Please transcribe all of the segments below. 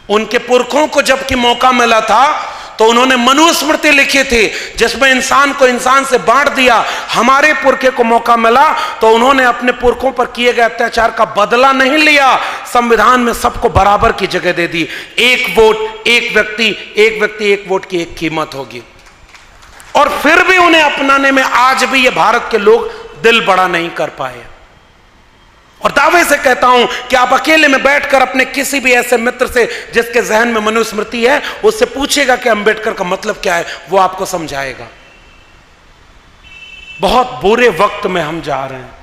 उनके पुरखों को जबकि मौका मिला था तो उन्होंने मनुस्मृति लिखी थी जिसमें इंसान को इंसान से बांट दिया। हमारे पुरखे को मौका मिला तो उन्होंने अपने पुरखों पर किए गए अत्याचार का बदला नहीं लिया, संविधान में सबको बराबर की जगह दे दी। एक वोट एक व्यक्ति, एक वोट की एक कीमत होगी। और फिर भी उन्हें अपनाने में आज भी ये भारत के लोग दिल बड़ा नहीं कर पाए। और दावे से कहता हूं कि आप अकेले में बैठकर अपने किसी भी ऐसे मित्र से जिसके जहन में मनुस्मृति है, उससे पूछेगा कि अंबेडकर का मतलब क्या है, वो आपको समझाएगा। बहुत बुरे वक्त में हम जा रहे हैं।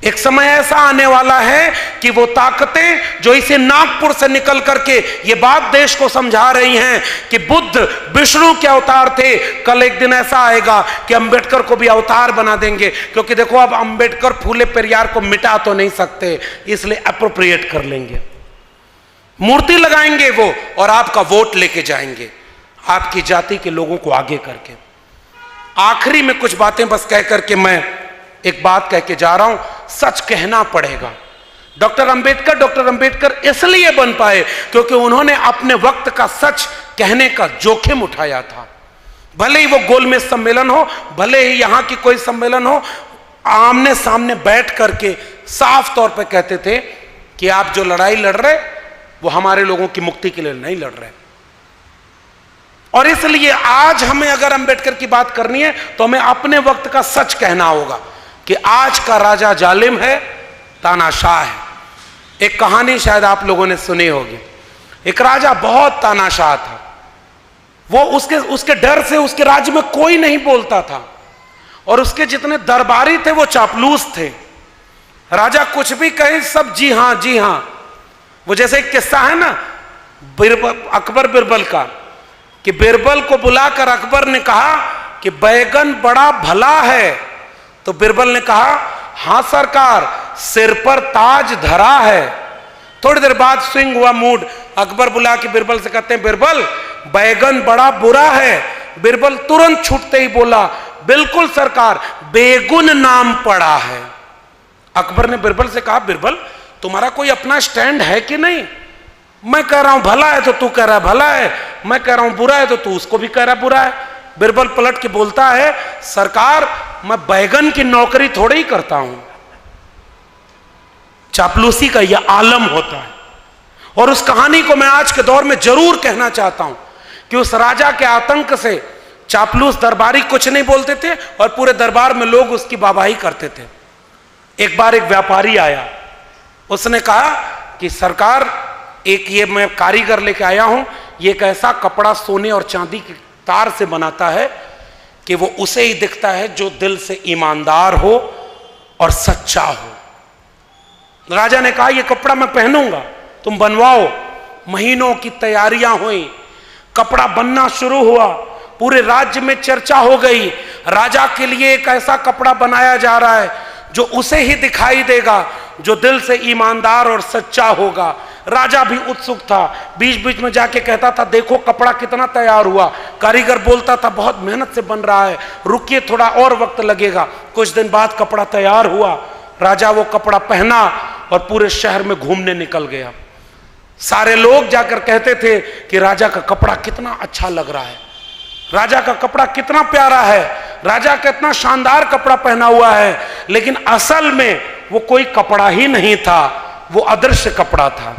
एक समय ऐसा आने वाला है कि वो ताकतें जो इसे नागपुर से निकल करके ये बात देश को समझा रही हैं कि बुद्ध विष्णु के अवतार थे, कल एक दिन ऐसा आएगा कि अंबेडकर को भी अवतार बना देंगे। क्योंकि देखो, अब अंबेडकर फूले पेरियार को मिटा तो नहीं सकते, इसलिए अप्रोप्रिएट कर लेंगे, मूर्ति लगाएंगे वो, और आपका वोट लेके जाएंगे आपकी जाति के लोगों को आगे करके। आखिरी में कुछ बातें बस कह करके मैं एक बात कह के जा रहा हूं, सच कहना पड़ेगा। डॉक्टर अंबेडकर इसलिए बन पाए क्योंकि उन्होंने अपने वक्त का सच कहने का जोखिम उठाया था। भले ही वो गोलमेज सम्मेलन हो, भले ही यहां की कोई सम्मेलन हो, आमने सामने बैठ करके साफ तौर पे कहते थे कि आप जो लड़ाई लड़ रहे वो हमारे लोगों की मुक्ति के लिए नहीं लड़ रहे। और इसलिए आज हमें अगर अंबेडकर की बात करनी है तो हमें अपने वक्त का सच कहना होगा कि आज का राजा जालिम है, तानाशाह है। एक कहानी शायद आप लोगों ने सुनी होगी। एक राजा बहुत तानाशाह था, वो उसके डर से उसके राज्य में कोई नहीं बोलता था, और उसके जितने दरबारी थे वो चापलूस थे। राजा कुछ भी कहे सब जी हां जी हां। वो जैसे एक किस्सा है ना अकबर बिरबल का, कि बिरबल को बुलाकर अकबर ने कहा कि बैगन बड़ा भला है, तो बिरबल ने कहा हां सरकार, सिर पर ताज धरा है। थोड़ी देर बाद स्विंग हुआ मूड, अकबर बुला के बिरबल से कहते हैं बिरबल बैगन बड़ा बुरा है। बिरबल तुरंत छूटते ही बोला बिल्कुल सरकार, बेगुन नाम पड़ा है। अकबर ने बिरबल से कहा बिरबल तुम्हारा कोई अपना स्टैंड है कि नहीं? मैं कह रहा हूं भला है तो तू कह रहा है भला है, मैं कह रहा हूं बुरा है तो तू उसको भी कह रहा है बुरा है। बिरबल पलट के बोलता है सरकार मैं बैगन की नौकरी थोड़ी ही करता हूं। चापलूसी का यह आलम होता है। और उस कहानी को मैं आज के दौर में जरूर कहना चाहता हूं कि उस राजा के आतंक से चापलूस दरबारी कुछ नहीं बोलते थे और पूरे दरबार में लोग उसकी वाहवाही करते थे। एक बार एक व्यापारी आया, उसने कहा कि सरकार एक ये मैं कारीगर लेके आया हूं, ये एक ऐसा कपड़ा सोने और चांदी के तार से बनाता है कि वो उसे ही दिखता है जो दिल से ईमानदार हो और सच्चा हो। राजा ने कहा ये कपड़ा मैं पहनूंगा, तुम बनवाओ। महीनों की तैयारियां हुई, कपड़ा बनना शुरू हुआ, पूरे राज्य में चर्चा हो गई। राजा के लिए एक ऐसा कपड़ा बनाया जा रहा है जो उसे ही दिखाई देगा जो दिल से ईमानदार और सच्चा होगा। राजा भी उत्सुक था, बीच बीच में जाके कहता था देखो कपड़ा कितना तैयार हुआ। कारीगर बोलता था बहुत मेहनत से बन रहा है, रुकिए थोड़ा और वक्त लगेगा। कुछ दिन बाद कपड़ा तैयार हुआ, राजा वो कपड़ा पहना और पूरे शहर में घूमने निकल गया। सारे लोग जाकर कहते थे कि राजा का कपड़ा कितना अच्छा लग रहा है, राजा का कपड़ा कितना प्यारा है, राजा का इतना शानदार कपड़ा पहना हुआ है। लेकिन असल में वो कोई कपड़ा ही नहीं था, वो अदृश्य कपड़ा था।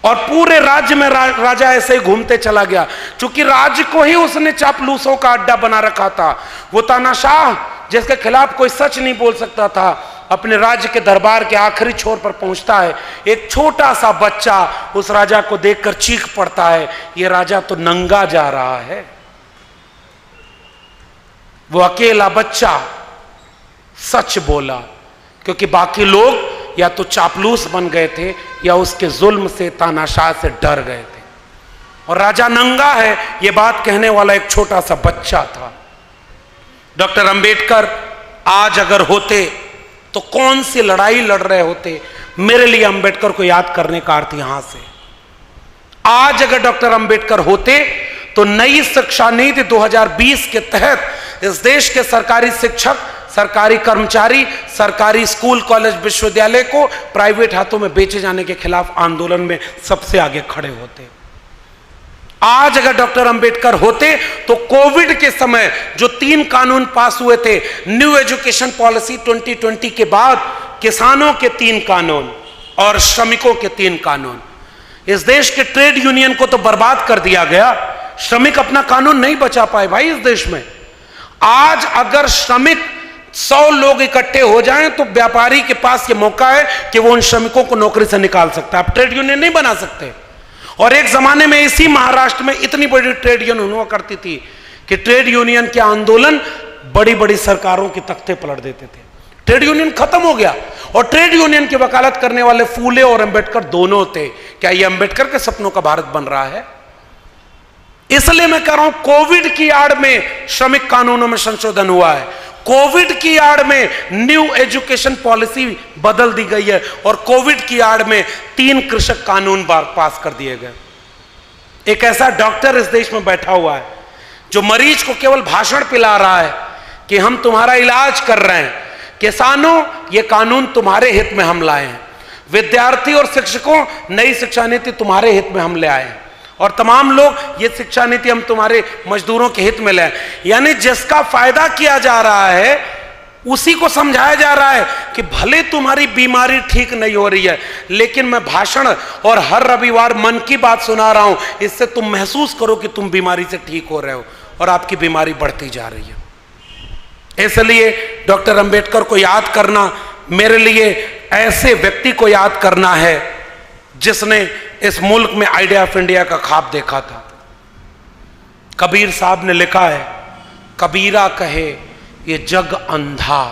और पूरे राज्य में राजा ऐसे ही घूमते चला गया, क्योंकि राज्य को ही उसने चापलूसों का अड्डा बना रखा था। वो तानाशाह जिसके खिलाफ कोई सच नहीं बोल सकता था, अपने राज्य के दरबार के आखिरी छोर पर पहुंचता है। एक छोटा सा बच्चा उस राजा को देखकर चीख पड़ता है, ये राजा तो नंगा जा रहा है। वो अकेला बच्चा सच बोला, क्योंकि बाकी लोग या तो चापलूस बन गए थे या उसके जुल्म से, तानाशाह से डर गए थे। और राजा नंगा है ये बात कहने वाला एक छोटा सा बच्चा था। डॉक्टर अंबेडकर आज अगर होते तो कौन सी लड़ाई लड़ रहे होते? मेरे लिए अंबेडकर को याद करने का अर्थ यहां से, आज अगर डॉक्टर अंबेडकर होते तो नई शिक्षा नीति 2020 के तहत इस देश के सरकारी शिक्षक सरकारी कर्मचारी सरकारी स्कूल कॉलेज विश्वविद्यालय को प्राइवेट हाथों में बेचे जाने के खिलाफ आंदोलन में सबसे आगे खड़े होते। आज अगर डॉक्टर अंबेडकर होते तो कोविड के समय जो 3 कानून पास हुए थे, न्यू एजुकेशन पॉलिसी 2020 के बाद किसानों के 3 कानून और श्रमिकों के 3 कानून, इस देश के ट्रेड यूनियन को तो बर्बाद कर दिया गया। श्रमिक अपना कानून नहीं बचा पाए भाई इस देश में। आज अगर श्रमिक 100 लोग इकट्ठे हो जाएं तो व्यापारी के पास यह मौका है कि वो उन श्रमिकों को नौकरी से निकाल सकता है। आप ट्रेड यूनियन नहीं बना सकते। और एक जमाने में इसी महाराष्ट्र में इतनी बड़ी ट्रेड यूनियन हुआ करती थी कि ट्रेड यूनियन के आंदोलन बड़ी बड़ी सरकारों के तख्ते पलट देते थे। ट्रेड यूनियन खत्म हो गया और ट्रेड यूनियन की वकालत करने वाले फूले और अंबेडकर दोनों थे। क्या यह अंबेडकर के सपनों का भारत बन रहा है? इसलिए मैं कह रहा हूं कोविड की आड़ में श्रमिक कानूनों में संशोधन हुआ है, कोविड की आड़ में न्यू एजुकेशन पॉलिसी बदल दी गई है और कोविड की आड़ में 3 कृषक कानून पास कर दिए गए। एक ऐसा डॉक्टर इस देश में बैठा हुआ है जो मरीज को केवल भाषण पिला रहा है कि हम तुम्हारा इलाज कर रहे हैं। किसानों, ये कानून तुम्हारे हित में हम लाए हैं। विद्यार्थी और शिक्षकों, नई शिक्षा नीति तुम्हारे हित में हम ले आए हैं। और तमाम लोग, ये शिक्षा नीति हम तुम्हारे मजदूरों के हित में ले आए। यानी जिसका फायदा किया जा रहा है उसी को समझाया जा रहा है कि भले तुम्हारी बीमारी ठीक नहीं हो रही है, लेकिन मैं भाषण और हर रविवार मन की बात सुना रहा हूं, इससे तुम महसूस करो कि तुम बीमारी से ठीक हो रहे हो और आपकी बीमारी बढ़ती जा रही है। इसलिए डॉक्टर अंबेडकर को याद करना मेरे लिए ऐसे व्यक्ति को याद करना है जिसने इस मुल्क में आइडिया ऑफ इंडिया का ख्वाब देखा था। कबीर साहब ने लिखा है, कबीरा कहे ये जग अंधा।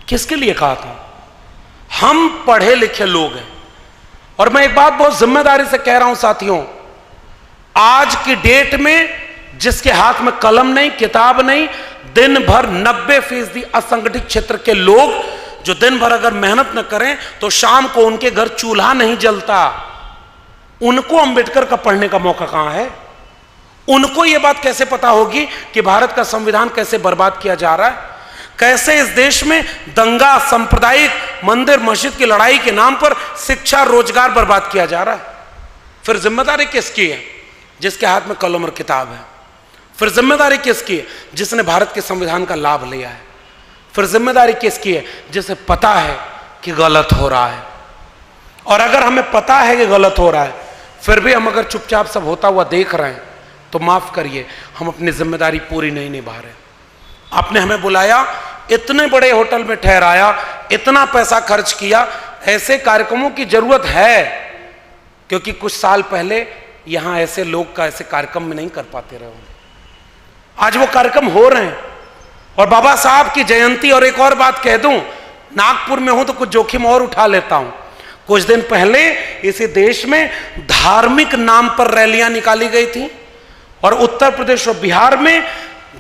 किसके लिए कहा था? हम पढ़े लिखे लोग हैं और मैं एक बात बहुत जिम्मेदारी से कह रहा हूं साथियों, आज की डेट में जिसके हाथ में कलम नहीं, किताब नहीं, दिन भर 90% असंगठित क्षेत्र के लोग जो दिन भर अगर मेहनत न करें तो शाम को उनके घर चूल्हा नहीं जलता, उनको अंबेडकर का पढ़ने का मौका कहां है? उनको यह बात कैसे पता होगी कि भारत का संविधान कैसे बर्बाद किया जा रहा है, कैसे इस देश में दंगा, सांप्रदायिक मंदिर मस्जिद की लड़ाई के नाम पर शिक्षा रोजगार बर्बाद किया जा रहा है। फिर जिम्मेदारी किसकी है? जिसके हाथ में कलम और किताब है। फिर जिम्मेदारी किसकी है? जिसने भारत के संविधान का लाभ लिया है। फिर जिम्मेदारी किसकी है? जिसे पता है कि गलत हो रहा है। और अगर हमें पता है कि गलत हो रहा है फिर भी हम अगर चुपचाप सब होता हुआ देख रहे हैं तो माफ करिए, हम अपनी जिम्मेदारी पूरी नहीं निभा रहे। आपने हमें बुलाया, इतने बड़े होटल में ठहराया, इतना पैसा खर्च किया, ऐसे कार्यक्रमों की जरूरत है क्योंकि कुछ साल पहले यहां ऐसे लोग का ऐसे कार्यक्रम में नहीं कर पाते रहे। आज वो कार्यक्रम हो रहे हैं और बाबा साहब की जयंती। और एक और बात कह दूं, नागपुर में हूं तो कुछ जोखिम और उठा लेता हूं। कुछ दिन पहले इसी देश में धार्मिक नाम पर रैलियां निकाली गई थी और उत्तर प्रदेश और बिहार में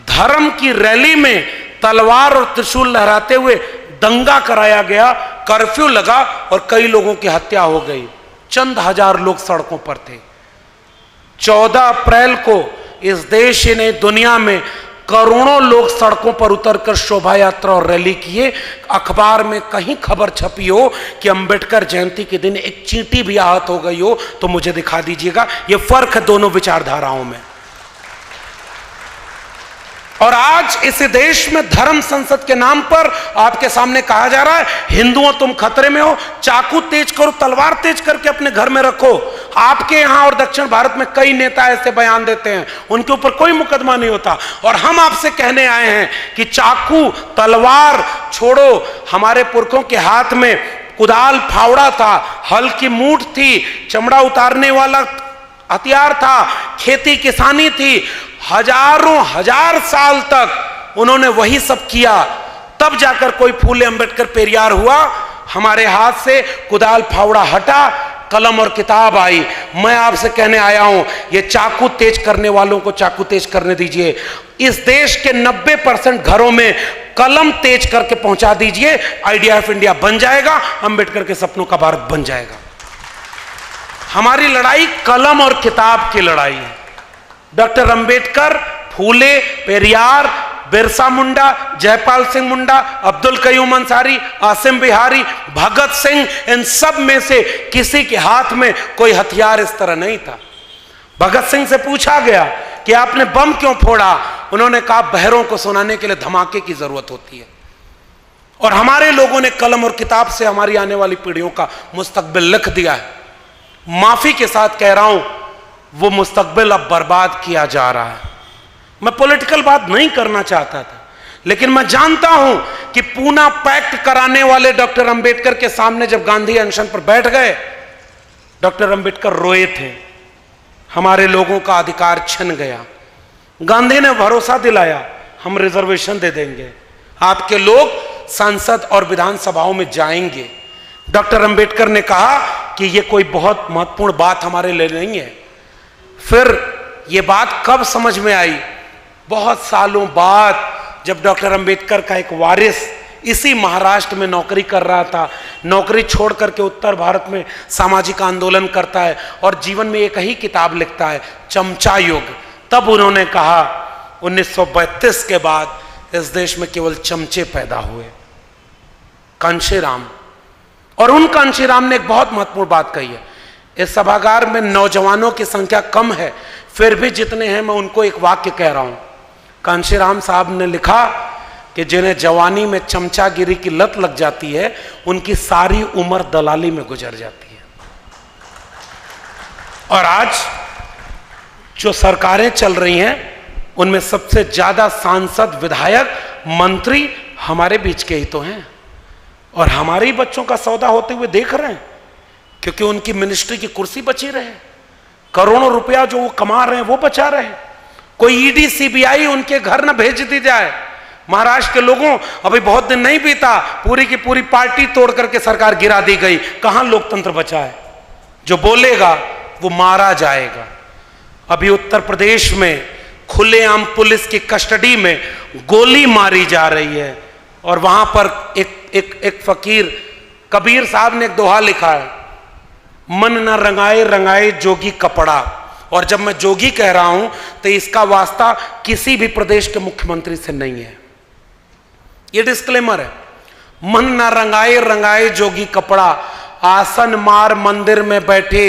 धर्म की रैली में तलवार और त्रिशूल लहराते हुए दंगा कराया गया, कर्फ्यू लगा और कई लोगों की हत्या हो गई। चंद हजार लोग सड़कों पर थे। 14 अप्रैल को इस देश ने दुनिया में करोड़ों लोग सड़कों पर उतरकर शोभा यात्रा और रैली किए। अखबार में कहीं खबर छपी हो कि अंबेडकर जयंती के दिन एक चींटी भी आहत हो गई हो तो मुझे दिखा दीजिएगा। यह फर्क है दोनों विचारधाराओं में। और आज इस देश में धर्म संसद के नाम पर आपके सामने कहा जा रहा है, हिंदुओं तुम खतरे में हो, चाकू तेज करो, तलवार तेज करके अपने घर में रखो। आपके यहां और दक्षिण भारत में कई नेता ऐसे बयान देते हैं, उनके ऊपर कोई मुकदमा नहीं होता। और हम आपसे कहने आए हैं कि चाकू तलवार छोड़ो। हमारे पुरखों के हाथ में कुदाल फावड़ा था, हल की मूठ थी, चमड़ा उतारने वाला हथियार था, खेती किसानी थी। हजारों हजार साल तक उन्होंने वही सब किया, तब जाकर कोई फूले अंबेडकर पेरियार हुआ। हमारे हाथ से कुदाल फावड़ा हटा, कलम और किताब आई। मैं आपसे कहने आया हूं, ये चाकू तेज करने वालों को चाकू तेज करने दीजिए। इस देश के 90% घरों में कलम तेज करके पहुंचा दीजिए। आइडिया ऑफ इंडिया बन जाएगा, अंबेडकर के सपनों का भारत बन जाएगा। हमारी लड़ाई कलम और किताब की लड़ाई है। डॉक्टर अंबेडकर, फूले, पेरियार बिरसा मुंडा, जयपाल सिंह मुंडा, अब्दुल कयूम अंसारी, आसिम बिहारी, भगत सिंह, इन सब में से किसी के हाथ में कोई हथियार इस तरह नहीं था। भगत सिंह से पूछा गया कि आपने बम क्यों फोड़ा, उन्होंने कहा बहरों को सुनाने के लिए धमाके की जरूरत होती है। और हमारे लोगों ने कलम और किताब से हमारी आने वाली पीढ़ियों का मुस्तकबिल लिख दिया है। माफी के साथ कह रहा हूं, वो मुस्तकबिल अब बर्बाद किया जा रहा है। मैं पॉलिटिकल बात नहीं करना चाहता था, लेकिन मैं जानता हूं कि पूना पैक्ट कराने वाले डॉक्टर अंबेडकर के सामने जब गांधी अनशन पर बैठ गए, डॉक्टर अंबेडकर रोए थे, हमारे लोगों का अधिकार छिन गया। गांधी ने भरोसा दिलाया, हम रिजर्वेशन दे देंगे, आपके लोग संसद और विधानसभाओं में जाएंगे। डॉक्टर अंबेडकर ने कहा कि यह कोई बहुत महत्वपूर्ण बात हमारे लिए नहीं है। फिर यह बात कब समझ में आई? बहुत सालों बाद, जब डॉक्टर अंबेडकर का एक वारिस इसी महाराष्ट्र में नौकरी कर रहा था, नौकरी छोड़ करके उत्तर भारत में सामाजिक आंदोलन करता है और जीवन में एक ही किताब लिखता है, चमचा युग। तब उन्होंने कहा 1932 के बाद इस देश में केवल चमचे पैदा हुए। कांशीराम, और उन कांशीराम ने एक बहुत महत्वपूर्ण बात कही है। इस सभागार में नौजवानों की संख्या कम है, फिर भी जितने हैं मैं उनको एक वाक्य कह रहा हूं। कांशीराम साहब ने लिखा कि जिन्हें जवानी में चमचागिरी की लत लग जाती है, उनकी सारी उम्र दलाली में गुजर जाती है। और आज जो सरकारें चल रही हैं, उनमें सबसे ज्यादा सांसद, विधायक, मंत्री हमारे बीच के ही तो हैं, और हमारे ही बच्चों का सौदा होते हुए देख रहे हैं, क्योंकि उनकी मिनिस्ट्री की कुर्सी बची रहे। करोड़ों रुपया जो वो कमा रहे हैं वो बचा रहे। कोई ईडी सीबीआई उनके घर न भेज दी जाए। महाराष्ट्र के लोगों, अभी बहुत दिन नहीं बीता, पूरी की पूरी पार्टी तोड़ करके सरकार गिरा दी गई। कहां लोकतंत्र बचा है? जो बोलेगा वो मारा जाएगा। अभी उत्तर प्रदेश में खुलेआम पुलिस की कस्टडी में गोली मारी जा रही है, और वहां पर एक फकीर कबीर साहब ने एक दोहा लिखा है, मन न रंगाए रंगाए जोगी कपड़ा। और जब मैं जोगी कह रहा हूं तो इसका वास्ता किसी भी प्रदेश के मुख्यमंत्री से नहीं है, ये डिस्क्लेमर है। मन न रंगाए रंगाए जोगी कपड़ा, आसन मार मंदिर में बैठे,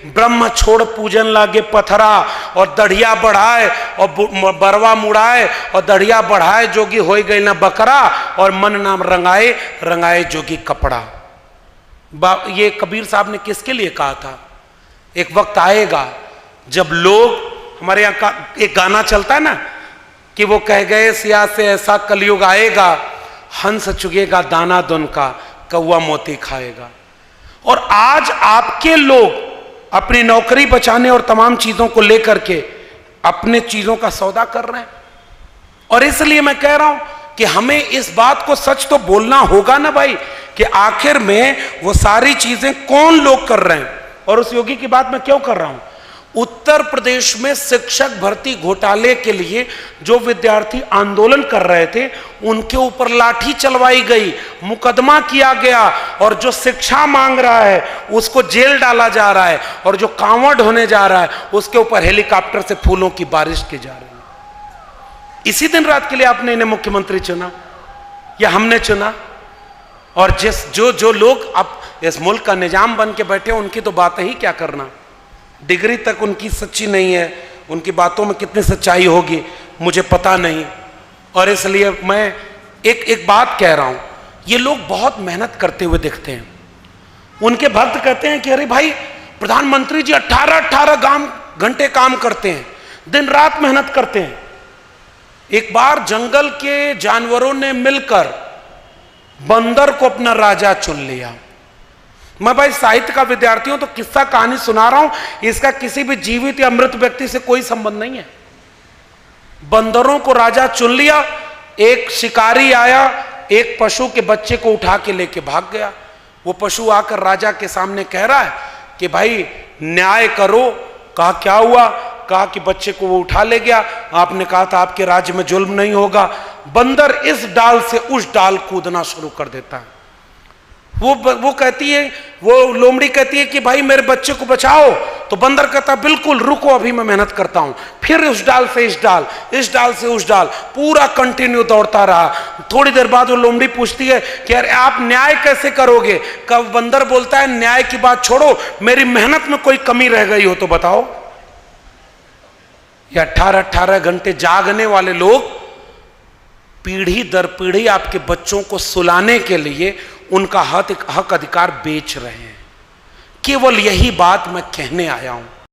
ब्रह्म छोड़ पूजन लागे पथरा, और दढ़िया बढ़ाए और बरवा मुड़ाए, और दढ़िया बढ़ाए जोगी हो गई ना बकरा, और मन नाम रंगाए रंगाए जोगी कपड़ा। ये कबीर साहब ने किसके लिए कहा था? एक वक्त आएगा जब लोग, हमारे यहाँ का एक गाना चलता है ना, कि वो कह गए सिया से ऐसा कलयुग आएगा, हंस चुगेगा दाना दुन का, कौवा मोती खाएगा। और आज आपके लोग अपनी नौकरी बचाने और तमाम चीजों को लेकर के अपने चीजों का सौदा कर रहे हैं। और इसलिए मैं कह रहा हूं कि हमें इस बात को सच तो बोलना होगा ना भाई, कि आखिर में वो सारी चीजें कौन लोग कर रहे हैं। और उस योगी की बात मैं क्यों कर रहा हूं? उत्तर प्रदेश में शिक्षक भर्ती घोटाले के लिए जो विद्यार्थी आंदोलन कर रहे थे, उनके ऊपर लाठी चलवाई गई, मुकदमा किया गया, और जो शिक्षा मांग रहा है उसको जेल डाला जा रहा है, और जो कांवड़ होने जा रहा है उसके ऊपर हेलीकॉप्टर से फूलों की बारिश की जा रही है। इसी दिन रात के लिए आपने इन्हें मुख्यमंत्री चुना या हमने चुना? और जो लोग अब इस मुल्क का निजाम बन के बैठे, उनकी तो बात ही क्या करना। डिग्री तक उनकी सच्ची नहीं है, उनकी बातों में कितनी सच्चाई होगी मुझे पता नहीं। और इसलिए मैं एक बात कह रहा हूं, ये लोग बहुत मेहनत करते हुए दिखते हैं। उनके भक्त कहते हैं कि अरे भाई प्रधानमंत्री जी 18 घंटे काम करते हैं, दिन रात मेहनत करते हैं। एक बार जंगल के जानवरों ने मिलकर बंदर को अपना राजा चुन लिया। मैं भाई साहित्य का विद्यार्थी हूं तो किस्सा कहानी सुना रहा हूं, इसका किसी भी जीवित या मृत व्यक्ति से कोई संबंध नहीं है। बंदरों को राजा चुन लिया। एक शिकारी आया, एक पशु के बच्चे को उठा के लेके भाग गया। वो पशु आकर राजा के सामने कह रहा है कि भाई न्याय करो। कहा क्या हुआ? कहा कि बच्चे को वो उठा ले गया, आपने कहा था आपके राज्य में जुल्म नहीं होगा। बंदर इस डाल से उस डाल कूदना शुरू कर देता है। वो कहती है, वो लोमड़ी कहती है कि भाई मेरे बच्चे को बचाओ, तो बंदर कहता बिल्कुल रुको, अभी मैं मेहनत करता हूं। फिर उस डाल से इस डाल, इस डाल से उस डाल, पूरा कंटिन्यू दौड़ता रहा। थोड़ी देर बाद वो लोमड़ी पूछती है कि अरे आप न्याय कैसे करोगे? कब बंदर बोलता है न्याय की बात छोड़ो, मेरी मेहनत में कोई कमी रह गई हो तो बताओ। ये 18-18 घंटे जागने वाले लोग पीढ़ी दर पीढ़ी आपके बच्चों को सुलाने के लिए उनका हक अधिकार बेच रहे हैं। केवल यही बात मैं कहने आया हूं।